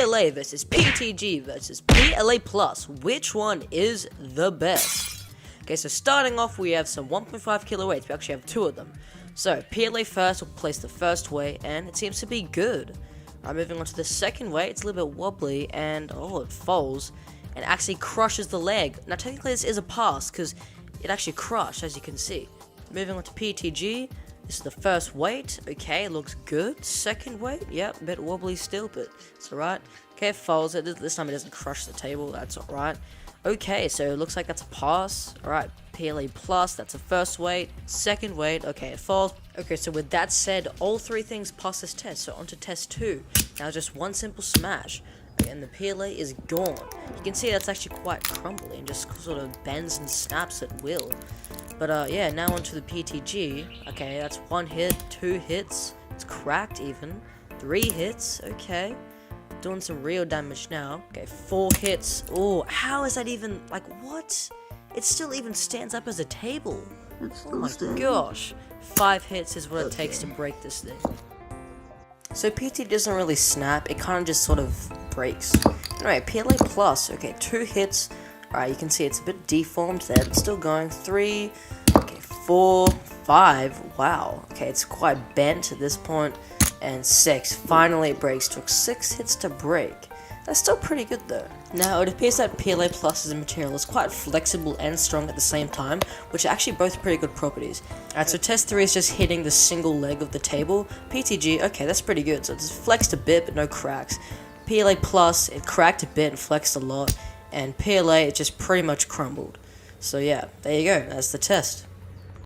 PLA versus PETG versus PLA Plus. Which one is the best? Okay, so starting off, we have some 1.5 kilo weights. We actually have two of them. So PLA first will place the first weight, and it seems to be good. Moving on to the second weight, it's a little bit wobbly, and it falls and actually crushes the leg. Now technically this is a pass because it actually crushed, as you can see. Moving on to PETG, this is the first weight. Okay, looks good. Second weight, yep, a bit wobbly still, but it's alright. Okay, it falls. This time it doesn't crush the table, that's alright. Okay, so it looks like that's a pass. Alright, PLA Plus, that's the first weight. Second weight, okay, it falls. Okay, so with that said, all three things pass this test, so on to test 2. Now just one simple smash, and the PLA is gone. You can see that's actually quite crumbly and just sort of bends and snaps at will. But yeah, now onto the PETG. Okay, that's 1 hit, 2 hits, it's cracked even, 3 hits, okay. Doing some real damage now. Okay, 4 hits. Oh, how is that even, like, what? It still even stands up as a table. Oh my gosh. 5 hits is what it takes to break this thing. So PT doesn't really snap, it kind of just sort of breaks. Anyway, PLA Plus, okay, 2 hits. Alright, you can see it's a bit deformed there, but still going. 3, okay, 4, 5, wow. Okay, it's quite bent at this point. And 6, finally it breaks. Took 6 hits to break. That's still pretty good though. Now it appears that PLA Plus as a material is quite flexible and strong at the same time, which are actually both pretty good properties. Alright, so test 3 is just hitting the single leg of the table. PETG, okay, that's pretty good. So it's flexed a bit but no cracks. PLA Plus, it cracked a bit and flexed a lot. And PLA, it just pretty much crumbled. So yeah, there you go, that's the test.